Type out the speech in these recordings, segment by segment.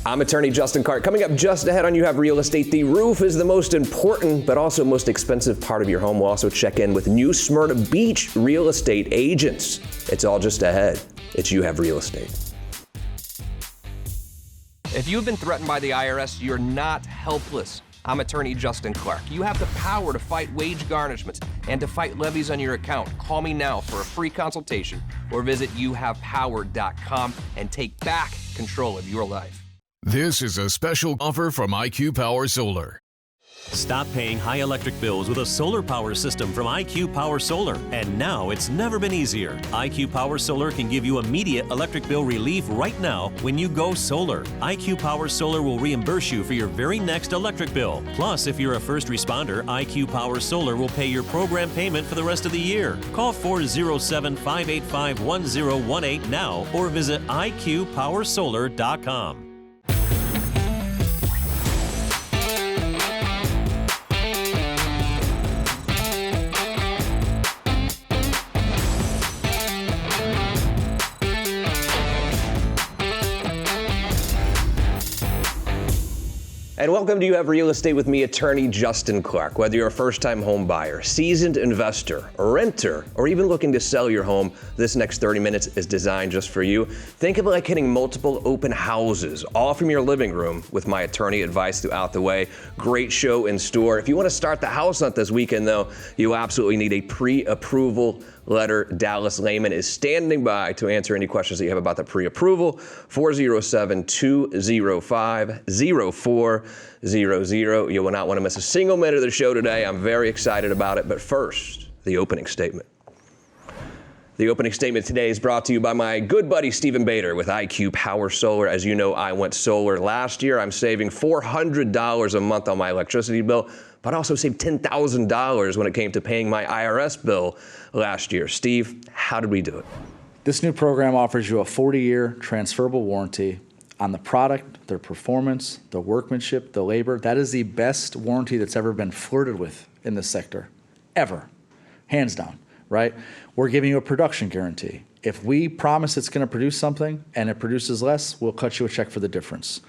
I'm attorney Justin Clark. Coming up just ahead on You Have Real Estate, the roof is the most important but also most expensive part of your home. We'll also check in with New Smyrna Beach real estate agents. It's all just ahead. It's You Have Real Estate. If you've been threatened by the IRS, you're not helpless. I'm attorney Justin Clark. You have the power to fight wage garnishments and to fight levies on your account. Call me now for a free consultation or visit youhavepower.com and take back control of your life. This is a special offer from IQ Power Solar. Stop paying high electric bills with a solar power system from IQ Power Solar. And now it's never been easier. IQ Power Solar can give you immediate electric bill relief right now when you go solar. IQ Power Solar will reimburse you for your very next electric bill. Plus, if you're a first responder, IQ Power Solar will pay your program payment for the rest of the year. Call 407-585-1018 now or visit iqpowersolar.com. And welcome to You Have Real Estate with me, attorney Justin Clark. Whether you're a first-time home buyer, seasoned investor, a renter, or even looking to sell your home, this next 30 minutes is designed just for you. Think of it like hitting multiple open houses, all from your living room with my attorney advice throughout the way. Great show in store. If you want to start the house hunt this weekend, though, you absolutely need a pre-approval letter. Dallas Lehman is standing by to answer any questions that you have about the pre-approval. 407-205-0400. You will not want to miss a single minute of the show today. I'm very excited about it. But first, the opening statement. The opening statement today is brought to you by my good buddy Stephen Bader with IQ Power Solar. As you know, I went solar last year. I'm saving $400 a month on my electricity bill, but I also saved $10,000 when it came to paying my IRS bill last year. Steve, how did we do it? This new program offers you a 40-year transferable warranty on the product, their performance, the workmanship, the labor. That is the best warranty that's ever been flirted with in this sector, ever, hands down, right? We're giving you a production guarantee. If we promise it's going to produce something and it produces less, we'll cut you a check for the difference.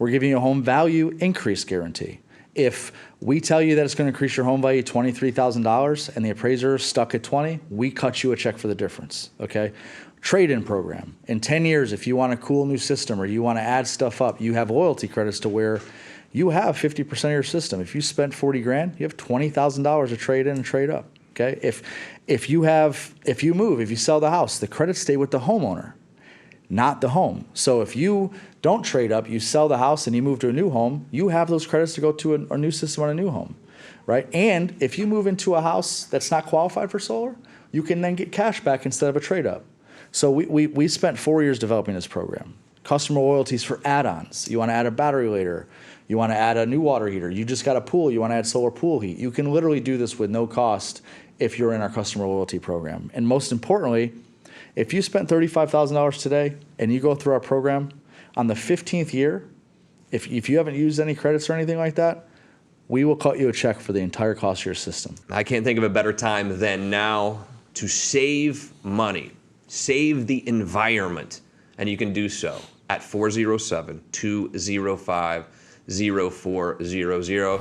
We're giving you a home value increase guarantee. If we tell you that it's going to increase your home value $23,000 and the appraiser is stuck at 20, we cut you a check for the difference, okay? Trade-in program. In 10 years, if you want a cool new system or you want to add stuff up, you have loyalty credits to where you have 50% of your system. If you spent 40 grand, you have $20,000 to trade in and trade up, okay? If you move, if you sell the house, the credits stay with the homeowner, not the home. So if you don't trade up, you sell the house and you move to a new home, you have those credits to go to a new system on a new home, right? And if you move into a house that's not qualified for solar, you can then get cash back instead of a trade up. So we spent 4 years developing this program. Customer loyalties for add-ons. You want to add a battery later. You want to add a new water heater. You just got a pool. You want to add solar pool heat. You can literally do this with no cost if you're in our customer loyalty program. And most importantly, if you spent $35,000 today and you go through our program, on the 15th year, if you haven't used any credits or anything like that, we will cut you a check for the entire cost of your system. I can't think of a better time than now to save money, save the environment, and you can do so at 407-205-0400.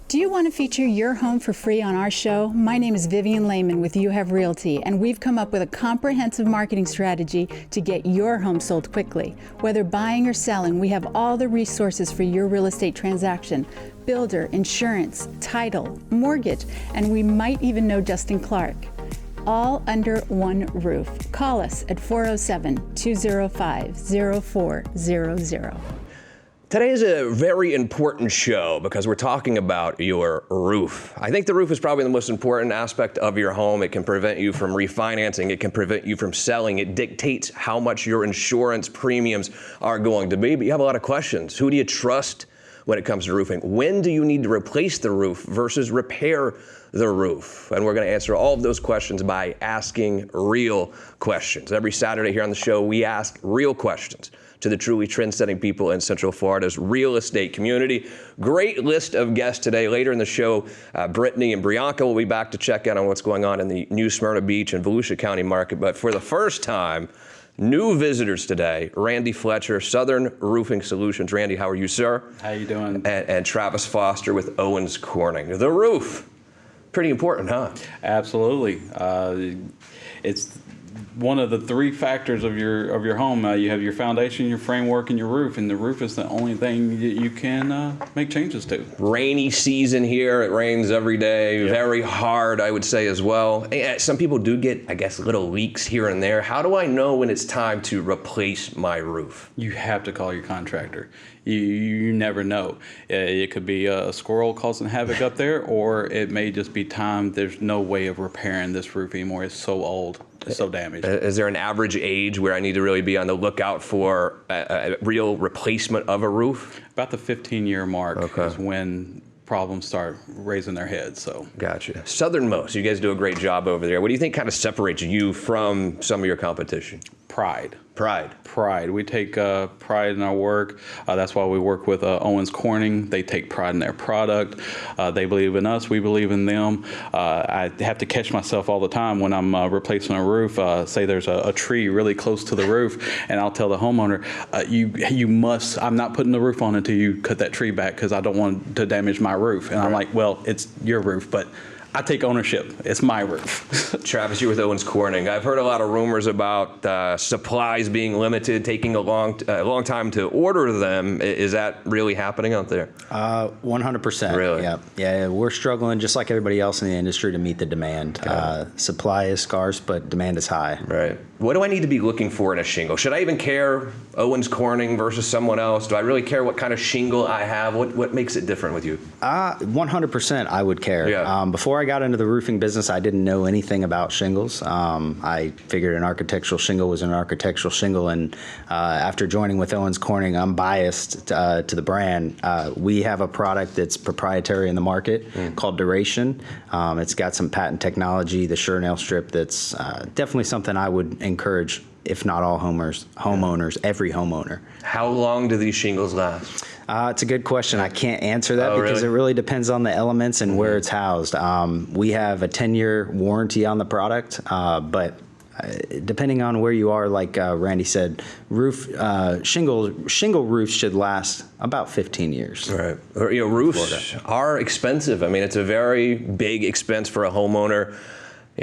Do you want to feature your home for free on our show? My name is Vivian Lehman with You Have Realty, and we've come up with a comprehensive marketing strategy to get your home sold quickly. Whether buying or selling, we have all the resources for your real estate transaction: builder, insurance, title, mortgage, and we might even know Justin Clark. All under one roof. Call us at 407-205-0400. Today is a very important show because we're talking about your roof. I think the roof is probably the most important aspect of your home. It can prevent you from refinancing. It can prevent you from selling. It dictates how much your insurance premiums are going to be. But you have a lot of questions. Who do you trust when it comes to roofing? When do you need to replace the roof versus repair the roof? And we're going to answer all of those questions by asking real questions. Every Saturday here on the show, we ask real questions to the truly trend-setting people in Central Florida's real estate community. Great list of guests today. Later in the show, Brittany and Breonka will be back to check in on what's going on in the New Smyrna Beach and Volusia County market. But for the first time, New visitors today, Randy Fletcher, Southern Roofing Solutions. Randy, how are you, sir? How you doing? And Travis Foster with Owens Corning. The roof, pretty important, huh? Absolutely. It's one of the three factors of your home. You have your foundation, your framework, and your roof. And the roof is the only thing you can make changes to. Rainy season here. It rains every day. Yep. Very hard, I would say, as well. Some people do get, I guess, little leaks here and there. How do I know when it's time to replace my roof? You have to call your contractor. You never know. It could be a squirrel causing havoc up there, or it may just be time. There's no way of repairing this roof anymore. It's so old. It's so damaged. Is there an average age where I need to really be on the lookout for a real replacement of a roof? About the 15-year mark is when problems start raising their heads. So Gotcha. Southernmost, you guys do a great job over there. What do you think kind of separates you from some of your competition? pride. Pride. We take pride in our work. That's why we work with Owens Corning. They take pride in their product. They believe in us. We believe in them. I have to catch myself all the time when I'm replacing a roof. Say there's a tree really close to the roof, and I'll tell the homeowner, you must, I'm not putting the roof on until you cut that tree back because I don't want to damage my roof. And I'm like, well, it's your roof, but I take ownership. It's my roof. Travis, you're with Owens Corning. I've heard a lot of rumors about supplies being limited, taking a long time to order them. Is that really happening out there? 100%. Really? Yeah. We're struggling just like everybody else in the industry to meet the demand. Supply is scarce, but demand is high. Right. What do I need to be looking for in a shingle? Should I even care Owens Corning versus someone else? Do I really care what kind of shingle I have? What makes it different with you? 100% I would care. Yeah. Before I got into the roofing business, I didn't know anything about shingles. I figured an architectural shingle was an architectural shingle, and after joining with Owens Corning, I'm biased to the brand. We have a product that's proprietary in the market called Duration. It's got some patent technology, the Sure Nail Strip, that's definitely something I would encourage, if not all homeowners, every homeowner. How long do these shingles last? It's a good question. I can't answer that because really? it really depends on the elements and where it's housed. We have a 10-year warranty on the product, but depending on where you are, like Randy said, shingle roofs should last about 15 years. Right. Roofs are expensive. I mean, it's a very big expense for a homeowner.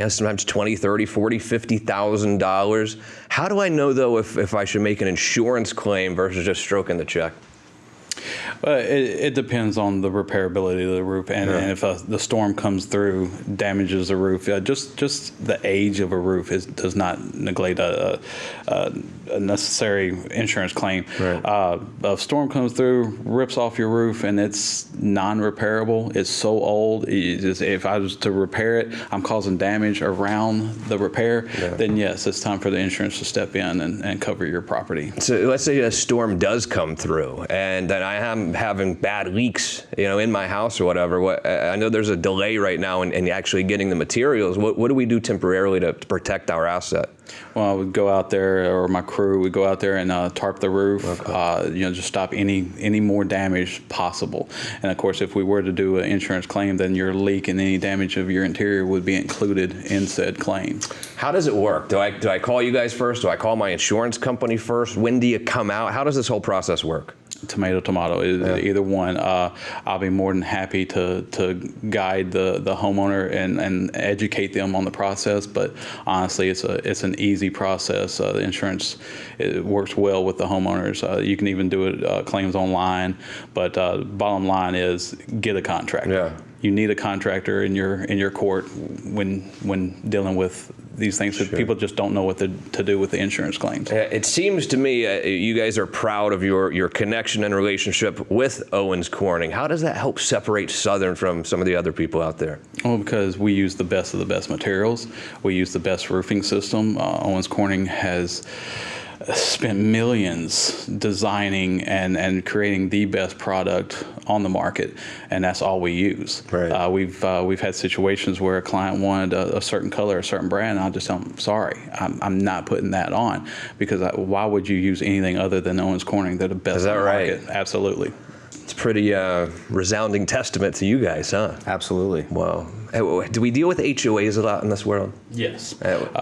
Sometimes $20,000, $30,000, $40,000, $50,000. How do I know, though, if I should make an insurance claim versus just stroking the check? Well, it depends on the repairability of the roof, and if the storm comes through, damages the roof. Just the age of a roof does not neglect a necessary insurance claim. Right. A storm comes through, rips off your roof, and it's non-repairable. It's so old. If I was to repair it, I'm causing damage around the repair. Then yes, it's time for the insurance to step in and cover your property. So let's say a storm does come through, and then I am having bad leaks, in my house or whatever. I know there's a delay right now in actually getting the materials. What do we do temporarily to protect our asset? Well, I would go out there, or my crew would go out there and tarp the roof. Just stop any more damage possible. And of course, if we were to do an insurance claim, then your leak and any damage of your interior would be included in said claim. How does it work? Do I call you guys first? Do I call my insurance company first? When do you come out? How does this whole process work? Tomato, either one. I'll be more than happy to guide the homeowner and educate them on the process. But honestly, it's an easy process. The insurance, it works well with the homeowners. You can even do it claims online. But bottom line is get a contractor. Yeah. You need a contractor in your court when dealing with these things, because people just don't know what to do with the insurance claims. It seems to me you guys are proud of your connection and relationship with Owens Corning. How does that help separate Southern from some of the other people out there? Well, because we use the best of the best materials. We use the best roofing system. Owens Corning has spent millions designing and creating the best product on the market, and that's all we use. Right. We've had situations where a client wanted a certain color, a certain brand, and I'll just tell them, sorry, I'm not putting that on, because why would you use anything other than Owens Corning? They're the best Is that on the right? market. Absolutely. It's a pretty resounding testament to you guys, huh? Absolutely. Wow. Do we deal with HOAs a lot in this world? Yes.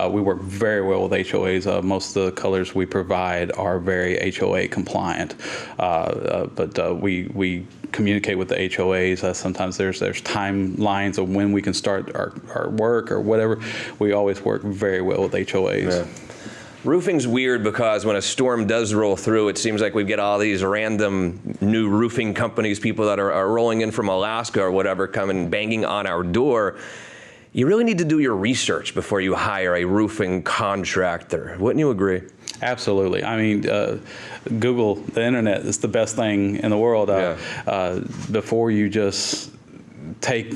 We work very well with HOAs. Most of the colors we provide are very HOA compliant. But we communicate with the HOAs. Sometimes there's timelines of when we can start our work or whatever. We always work very well with HOAs. Yeah. Roofing's weird because when a storm does roll through, it seems like we get all these random new roofing companies, people that are rolling in from Alaska or whatever, coming banging on our door. You really need to do your research before you hire a roofing contractor. Wouldn't you agree? Absolutely. I mean, Google, the internet is the best thing in the world. Before you just take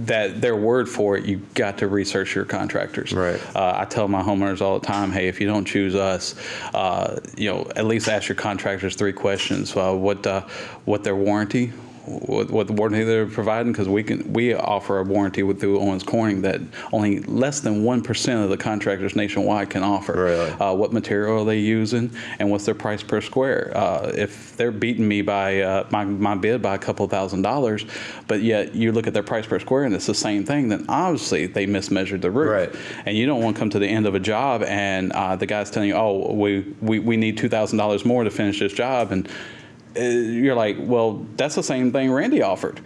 their word for it, you got to research your contractors. Right. I tell my homeowners all the time, hey, if you don't choose us, at least ask your contractors 3 questions. What their warranty, what the warranty they're providing, because we offer a warranty through Owens Corning that only less than 1% of the contractors nationwide can offer. Really? What material are they using, and what's their price per square? If they're beating me by my bid by a couple $1,000s, but yet you look at their price per square and it's the same thing, then obviously they mismeasured the roof. Right. And you don't want to come to the end of a job and the guy's telling you, oh, we need $2,000 more to finish this job, and you're like, well, that's the same thing Randy offered.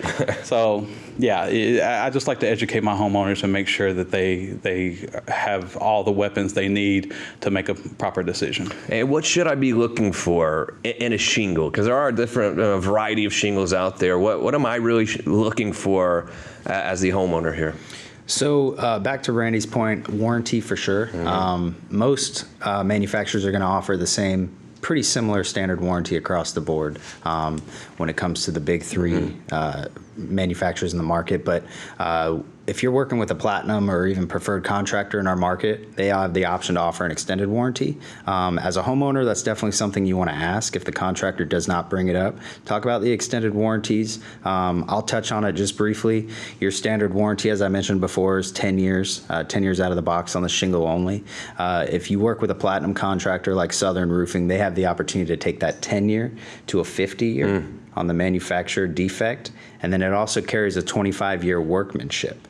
So, yeah, I just like to educate my homeowners and make sure that they have all the weapons they need to make a proper decision. And what should I be looking for in a shingle? Because there are a different variety of shingles out there. What am I really looking for as the homeowner here? So back to Randy's point, warranty for sure. Mm-hmm. Most manufacturers are going to offer the same pretty similar standard warranty across the board when it comes to the big 3 manufacturers in the market. But if you're working with a platinum or even preferred contractor in our market, they have the option to offer an extended warranty. As a homeowner, that's definitely something you want to ask if the contractor does not bring it up. Talk about the extended warranties. I'll touch on it just briefly. Your standard warranty, as I mentioned before, is 10 years, 10 years out of the box on the shingle only. If you work with a platinum contractor like Southern Roofing, they have the opportunity to take that 10-year to a 50-year on the manufacturer defect, and then it also carries a 25-year workmanship.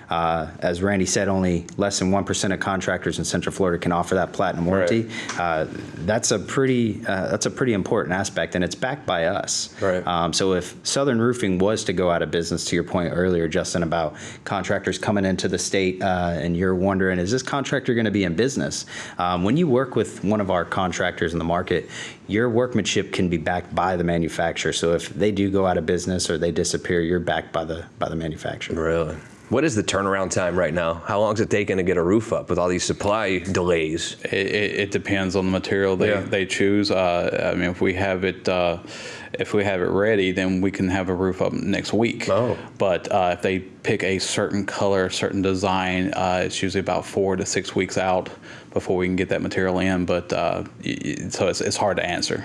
As Randy said, only less than 1% of contractors in Central Florida can offer that platinum warranty. Right. That's a pretty important aspect, and it's backed by us. Right. So if Southern Roofing was to go out of business, to your point earlier, Justin, about contractors coming into the state, and you're wondering, is this contractor going to be in business? When you work with one of our contractors in the market, your workmanship can be backed by the manufacturer. So if they do go out of business or they disappear, you're backed by the manufacturer. Really? What is the turnaround time right now? How long is it taking to get a roof up with all these supply delays? It depends on the material they choose. I mean, if we have it ready, then we can have a roof up next week. Oh. But if they pick a certain color, certain design, it's usually about 4 to 6 weeks out before we can get that material in. But so it's hard to answer.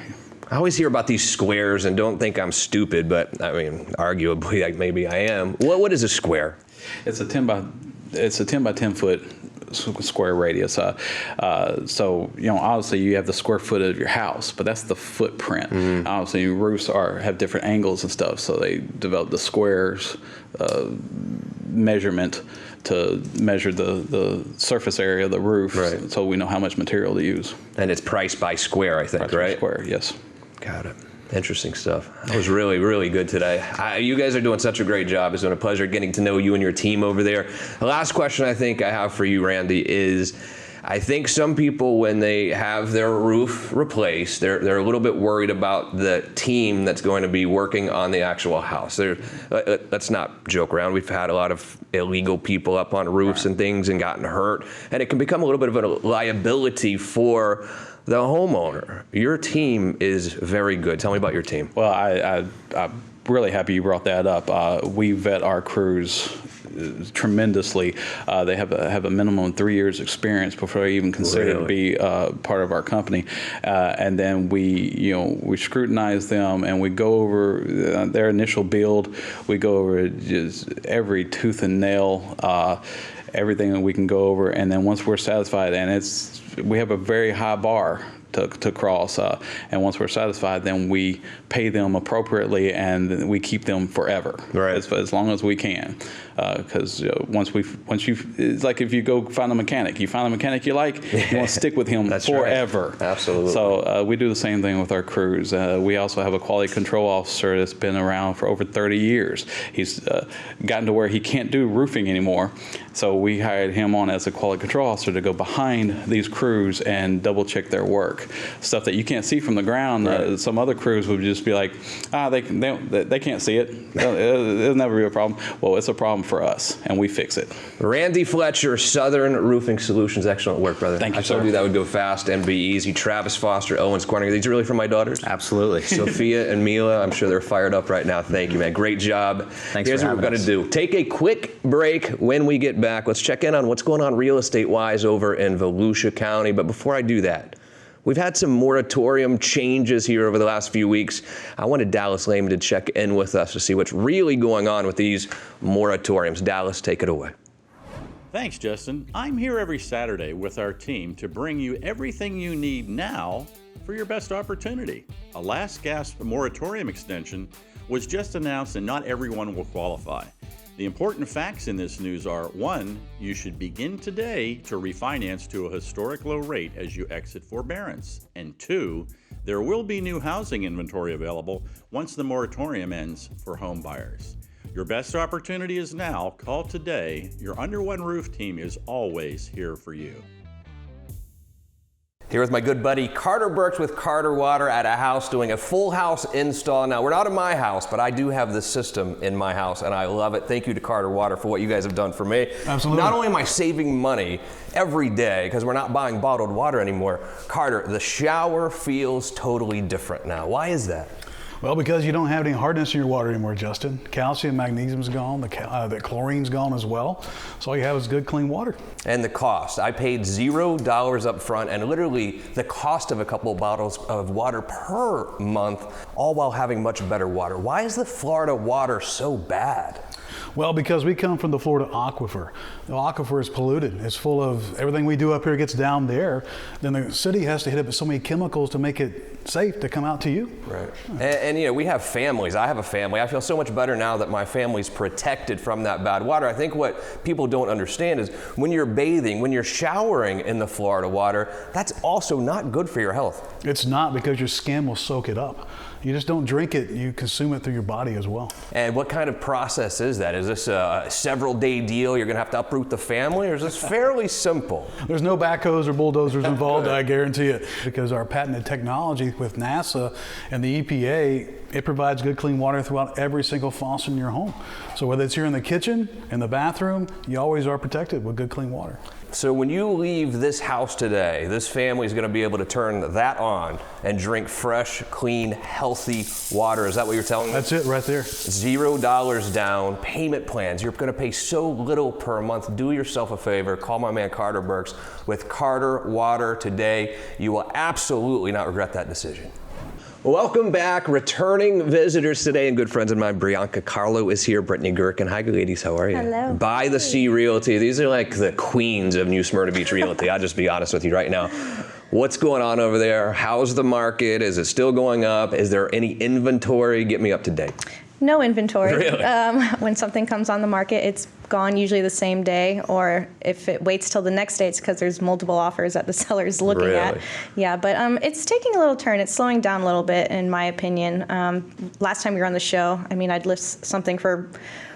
I always hear about these squares, and don't think I'm stupid, but I mean, arguably, like maybe I am. What is a square? It's a 10 by 10 foot square radius. So obviously you have the square foot of your house, but that's the footprint. Mm-hmm. Obviously roofs have different angles and stuff, so they develop the squares measurement to measure the surface area of the roof, right, so we know how much material to use. And it's priced by square, I think, priced right? By square, yes. Got it. Interesting stuff. That was really, really good today. You guys are doing such a great job. It's been a pleasure getting to know you and your team over there. The last question I think I have for you, Randy, is I think some people, when they have their roof replaced, they're a little bit worried about the team that's going to be working on the actual house. Let's not joke around. We've had a lot of illegal people up on roofs and things and gotten hurt, and it can become a little bit of a liability for the homeowner. Your team is very good. Tell me about your team. Well, I'm really happy you brought that up. We vet our crews tremendously. They have a minimum of 3 years experience before they even consider to be part of our company. And then we scrutinize them, and we go over their initial build. We go over just every tooth and nail, everything that we can go over. And then once we're satisfied, and we have a very high bar to cross. And once we're satisfied, then we pay them appropriately, and we keep them forever, right? As long as we can. Because it's like if you go find a mechanic, you find a mechanic you like, you want to stick with him forever. Right. Absolutely. So we do the same thing with our crews. We also have a quality control officer that's been around for over 30 years. He's gotten to where he can't do roofing anymore. So we hired him on as a quality control officer to go behind these crews and double check their work. Stuff that you can't see from the ground. Right. Some other crews would just be like, they can't see it. It'll never be a problem. Well, it's a problem for us, and we fix it. Randy Fletcher, Southern Roofing Solutions. Excellent work, brother. Thank you, I told sir. you that would go fast and be easy. Travis Foster, Owens Corning. Are these really for my daughters? Absolutely. Sophia and Mila, I'm sure they're fired up right now. Week. Thank you, man. Great job. Thanks Here's for what we're having going to do. Take a quick break. When we get back, let's check in on what's going on real estate-wise over in Volusia County. But before I do that, we've had some moratorium changes here over the last few weeks. I wanted Dallas Lehman to check in with us to see what's really going on with these moratoriums. Dallas, take it away. Thanks, Justin. I'm here every Saturday with our team to bring you everything you need now for your best opportunity. A last gasp moratorium extension was just announced, and not everyone will qualify. The important facts in this news are: 1, you should begin today to refinance to a historic low rate as you exit forbearance. And 2, there will be new housing inventory available once the moratorium ends for home buyers. Your best opportunity is now. Call today. Your Under One Roof team is always here for you. Here with my good buddy Carter Burks with Carter Water at a house doing a full house install. Now, we're not in my house, but I do have this system in my house and I love it. Thank you to Carter Water for what you guys have done for me. Absolutely. Not only am I saving money every day because we're not buying bottled water anymore, Carter, the shower feels totally different now. Why is that? Well, because you don't have any hardness in your water anymore, Justin. Calcium, magnesium's gone, the chlorine's gone as well. So all you have is good, clean water. And the cost. I paid $0 up front and literally the cost of a couple of bottles of water per month, all while having much better water. Why is the Florida water so bad? Well, because we come from the Florida aquifer. The aquifer is polluted. It's full of everything we do up here gets down there. Then the city has to hit it with so many chemicals to make it safe to come out to you. Right. And you know, we have families. I have a family. I feel so much better now that my family's protected from that bad water. I think what people don't understand is when you're bathing, when you're showering in the Florida water, that's also not good for your health. It's not, because your skin will soak it up. You just don't drink it, you consume it through your body as well. And what kind of process is that? Is this a several-day deal? You're going to have to uproot the family, or is this fairly simple? There's no backhoes or bulldozers involved, I guarantee it, because our patented technology with NASA and the EPA, it provides good, clean water throughout every single faucet in your home. So whether it's here in the kitchen, in the bathroom, you always are protected with good, clean water. So when you leave this house today, this family is going to be able to turn that on and drink fresh, clean, healthy water. Is that what you're telling me? That's it right there. $0 down, payment plans. You're going to pay so little per month. Do yourself a favor. Call my man Carter Burks with Carter Water today. You will absolutely not regret that decision. Welcome back, returning visitors today and good friends of mine. Breonka Carlo is here. Brittany Gherkin. Hi, ladies. How are you? Hello. By the Sea Realty. These are like the queens of New Smyrna Beach Realty. I'll just be honest with you right now. What's going on over there? How's the market? Is it still going up? Is there any inventory? Get me up to date. No inventory. Really? When something comes on the market, it's gone usually the same day, or if it waits till the next day, it's because there's multiple offers that the seller's looking at. Yeah, but it's taking a little turn. It's slowing down a little bit, in my opinion. Last time we were on the show, I mean, I'd list something for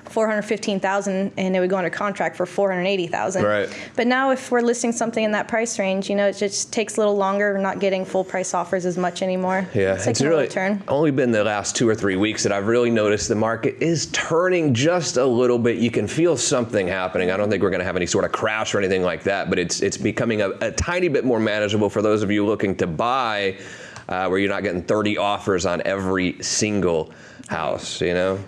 $415,000 and it would go under contract for $480,000. Right. But now if we're listing something in that price range, you know, it just takes a little longer. We're not getting full price offers as much anymore. Yeah, it's really only been the last 2 or 3 weeks that I've really noticed the market is turning just a little bit. You can feel something happening. I don't think we're going to have any sort of crash or anything like that, but it's becoming a tiny bit more manageable for those of you looking to buy, where you're not getting 30 offers on every single house, you know?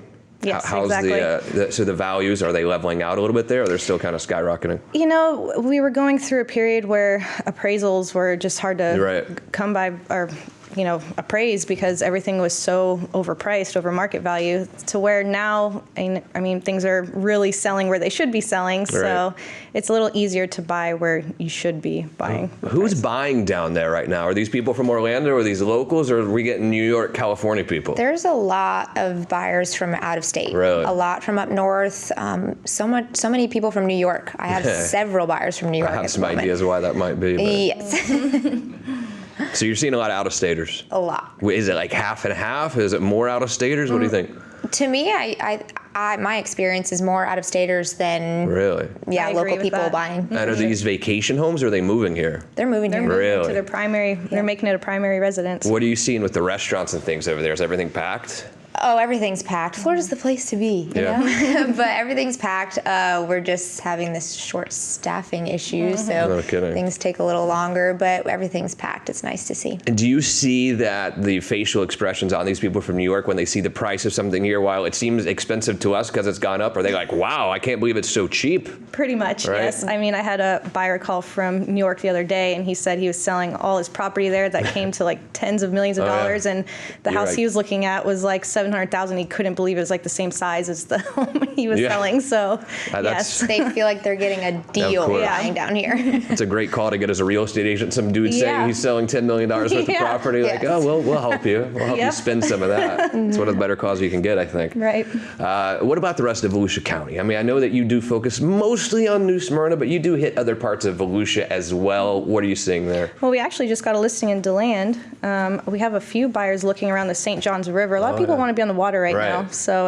Yes, how's exactly. So the values, are they leveling out a little bit there, or they're still kind of skyrocketing? You know, we were going through a period where appraisals were just hard to come by, or appraised because everything was so overpriced, over market value, to where now, I mean, things are really selling where they should be selling. Right. So it's a little easier to buy where you should be buying. Who's buying down there right now? Are these people from Orlando? Are these locals? Or are we getting New York, California people? There's a lot of buyers from out of state. Really? A lot from up north. So many people from New York. I have several buyers from New York. I have some ideas why that might be. Yes. So you're seeing a lot of out-of-staters? A lot. Is it like half and half? Is it more out-of-staters? What do you think? To me, my experience is more out-of-staters than Really? Yeah, I agree local with people that. buying. And are these vacation homes or are they moving here? They're moving They're here. moving Really? to their primary. They're making it a primary residence. What are you seeing with the restaurants and things over there? Is everything packed? Oh, everything's packed. Florida's the place to be, you Yeah. know? But everything's packed. We're just having this short staffing issue, so No kidding. things take a little longer, but everything's packed. It's nice to see. And do you see that the facial expressions on these people from New York when they see the price of something here, while it seems expensive to us because it's gone up, are they like, wow, I can't believe it's so cheap? Pretty much, Right. yes. I mean, I had a buyer call from New York the other day, and he said he was selling all his property there that came to like tens of millions of Oh, yeah. dollars, and the You're house right. he was looking at was like $700,000. He couldn't believe it was like the same size as the home he was Yeah. selling. So, That's- yes. They feel like they're getting a deal course. buying down here. It's a great call to get as a real estate agent. Some dude saying Yeah. he's selling $10 million worth of Yeah. property. Like, Yes. oh, we'll help you. We'll help you Yep. spend some of that. It's one of the better calls you can get, I think. Right. What about the rest of Volusia County? I mean, I know that you do focus mostly on New Smyrna, but you do hit other parts of Volusia as well. What are you seeing there? Well, we actually just got a listing in DeLand. We have a few buyers looking around the St. Johns River. A lot of people want to be on the water right now. So,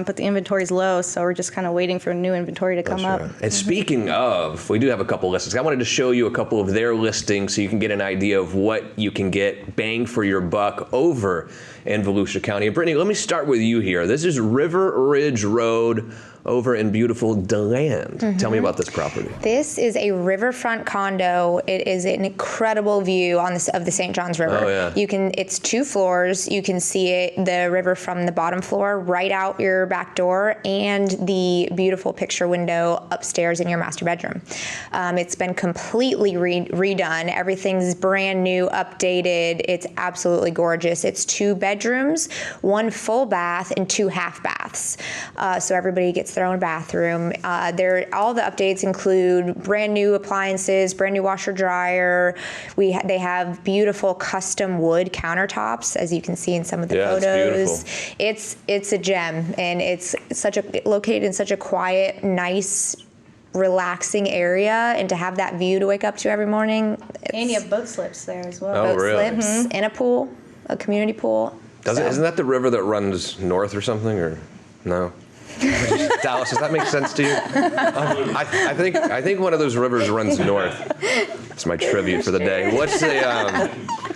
but the inventory's low, so we're just kind of waiting for new inventory to come up. And speaking of, we do have a couple listings. I wanted to show you a couple of their listings so you can get an idea of what you can get bang for your buck over in Volusia County. And Brittany, let me start with you here. This is River Ridge Road over in beautiful DeLand. Tell me about this property. This is a riverfront condo. It is an incredible view of the St. Johns River. Oh, yeah. It's 2 floors. You can see the river from the bottom floor right out your back door, and the beautiful picture window upstairs in your master bedroom. It's been completely redone. Everything's brand new, updated. It's absolutely gorgeous. It's 2 bedrooms, 1 full bath, and 2 half baths. So everybody gets their own bathroom. All the updates include brand new appliances, brand new washer dryer. They have beautiful custom wood countertops, as you can see in some of the photos. It's a gem, and it's located in such a quiet, nice, relaxing area, and to have that view to wake up to every morning. And you have boat slips there as well. Oh, boat really? slips and a pool, a community pool. Isn't that the river that runs north or something, or no? Dallas, does that make sense to you? I think one of those rivers runs north. That's my trivia for the day. What's the?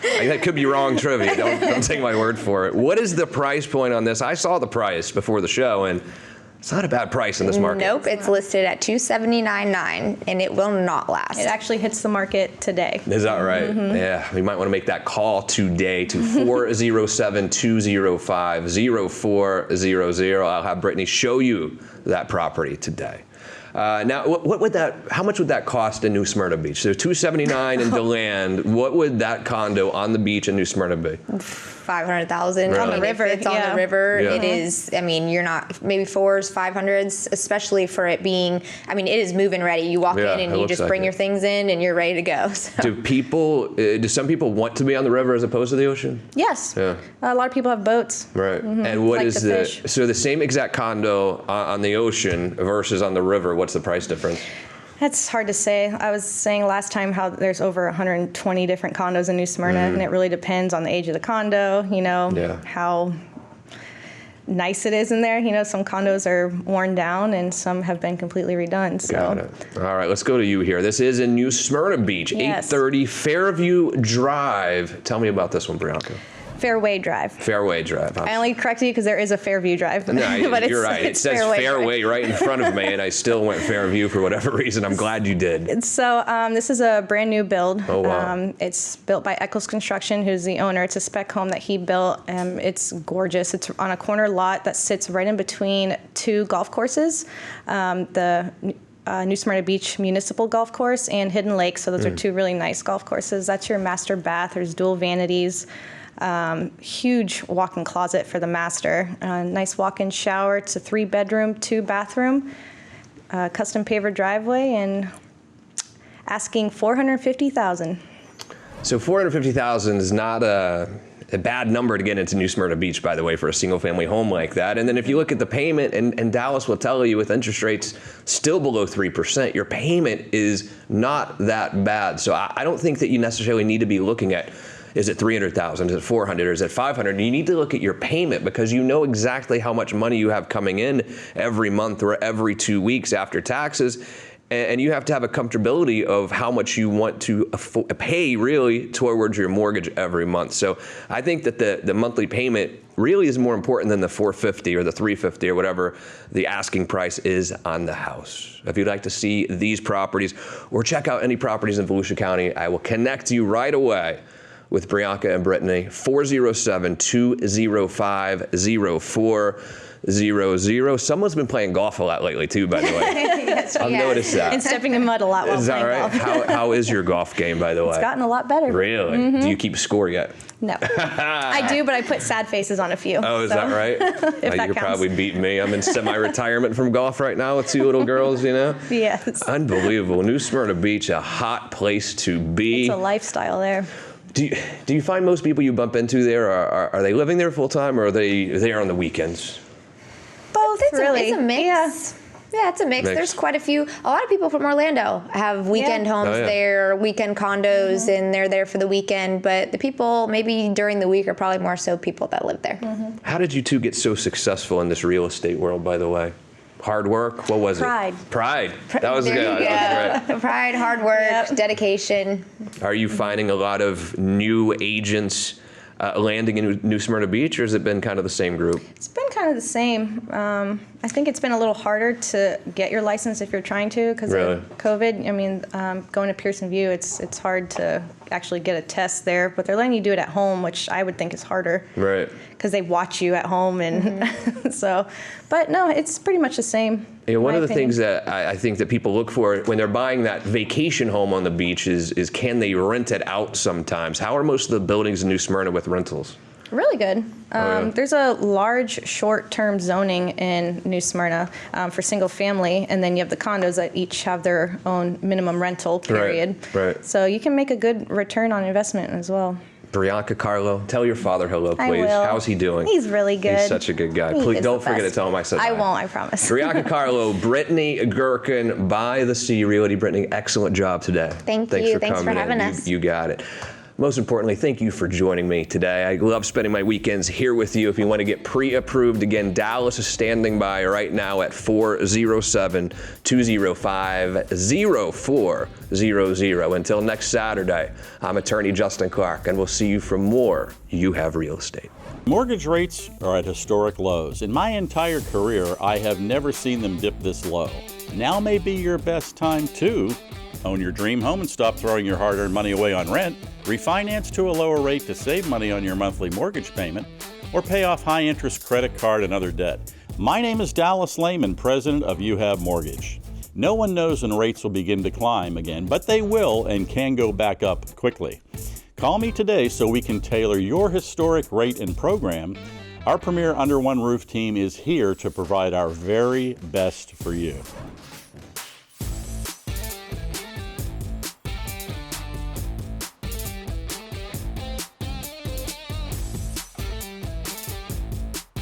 That could be wrong trivia. Don't take my word for it. What is the price point on this? I saw the price before the show, and it's not a bad price in this market. Nope, it's listed at $279,900, and it will not last. It actually hits the market today. Is that right? Yeah, we might want to make that call today to 407-205-0400. I'll have Brittany show you that property today. Now, how much would that cost in New Smyrna Beach? So $279 in DeLand. What would that condo on the beach in New Smyrna be? $500,000 on the river. It's on the river. Yeah. It is. I mean, you're not maybe 4s, 500s, especially for it being. I mean, it is move-in ready. You walk in and you just bring your things in and you're ready to go. So. Do some people want to be on the river as opposed to the ocean? Yes. Yeah. A lot of people have boats. Right. And what Like is to fish. so the same exact condo on the ocean versus on the river? What's the price difference? That's hard to say. I was saying last time how there's over 120 different condos in New Smyrna, and it really depends on the age of the condo, how nice it is in there. Some condos are worn down and some have been completely redone. So. Got it. All right, let's go to you here. This is in New Smyrna Beach, Yes. 830 Fairview Drive. Tell me about this one, Breonka. Fairway Drive. Fairway Drive. I only corrected you because there is a Fairview Drive. No, but you're right. It it's says Fairway right in front of me, and I still went Fairview for whatever reason. I'm glad you did. So this is a brand new build. Oh, wow. It's built by Eccles Construction, who's the owner. It's a spec home that he built. It's gorgeous. It's on a corner lot that sits right in between 2 golf courses. The New Smyrna Beach Municipal Golf Course and Hidden Lake. So those are 2 really nice golf courses. That's your master bath. There's dual vanities. Huge walk-in closet for the master. Nice walk-in shower. It's a 3-bedroom, 2-bathroom, custom paver driveway, and asking $450,000. So $450,000 is not a bad number to get into New Smyrna Beach, by the way, for a single-family home like that. And then if you look at the payment, and Dallas will tell you with interest rates still below 3%, your payment is not that bad. So I don't think that you necessarily need to be looking at, is it $300,000, is it $400,000, or is it $500,000? You need to look at your payment because you know exactly how much money you have coming in every month or every 2 weeks after taxes. And you have to have a comfortability of how much you want to pay really towards your mortgage every month. So I think that the monthly payment really is more important than the $450,000 or the $350,000 or whatever the asking price is on the house. If you'd like to see these properties or check out any properties in Volusia County, I will connect you right away with Breonka and Brittany. 407-205-0400. Someone's been playing golf a lot lately too, by the way. Yes, I've noticed that. And stepping in mud a lot while Is that playing right? golf. How is your golf game, by the way? It's gotten a lot better. Really? Mm-hmm. Do you keep score yet? No. I do, but I put sad faces on a few. Oh, is that right? If that You're counts. probably beating me. I'm in semi-retirement from golf right now with 2 little girls, you know? Yes. Unbelievable. New Smyrna Beach, a hot place to be. It's a lifestyle there. Do you find most people you bump into there, are they living there full time or are they there on the weekends? Both, really. It's a mix. Yeah, it's a mix. There's quite a lot of people from Orlando have weekend homes there, weekend condos, and they're there for the weekend. But the people maybe during the week are probably more so people that live there. How did you two get so successful in this real estate world, by the way? Hard work? What was Pride. it? Pride. That was There good. you That was go. Pride, hard work, dedication. great. Are you finding a lot of new agents landing in New Smyrna Beach, or has it been kind of the same group? It's been kind of the same. I think it's been a little harder to get your license if you're trying to because of COVID. I mean, going to Pearson View, it's hard to actually get a test there, but they're letting you do it at home, which I would think is harder. Right. Because they watch you at home, and so. But no, it's pretty much the same. Yeah, one of the things that I think that people look for when they're buying that vacation home on the beach is can they rent it out sometimes? How are most of the buildings in New Smyrna with rentals? Really good. There's a large short-term zoning in New Smyrna for single family, and then you have the condos that each have their own minimum rental period. Right. So you can make a good return on investment as well. Breonka, Carlo, tell your father hello, please. I will. How's he doing? He's really good. He's such a good guy. He Please is don't the forget to best. tell him I said hi. I won't, I promise. Breonka, Carlo, Brittany Gherkin by the Sea Realty. Brittany, excellent job today. Thanks Thanks for coming having in. us. You got it. Most importantly, thank you for joining me today. I love spending my weekends here with you. If you want to get pre-approved, again, Dallas is standing by right now at 407-205-0400. Until next Saturday, I'm attorney Justin Clark, and we'll see you for more You Have Real Estate. Mortgage rates are at historic lows. In my entire career, I have never seen them dip this low. Now may be your best time to own your dream home and stop throwing your hard-earned money away on rent, refinance to a lower rate to save money on your monthly mortgage payment, or pay off high-interest credit card and other debt. My name is Dallas Lehman, president of You Have Mortgage. No one knows when rates will begin to climb again, but they will and can go back up quickly. Call me today so we can tailor your historic rate and program. Our premier Under One Roof team is here to provide our very best for you.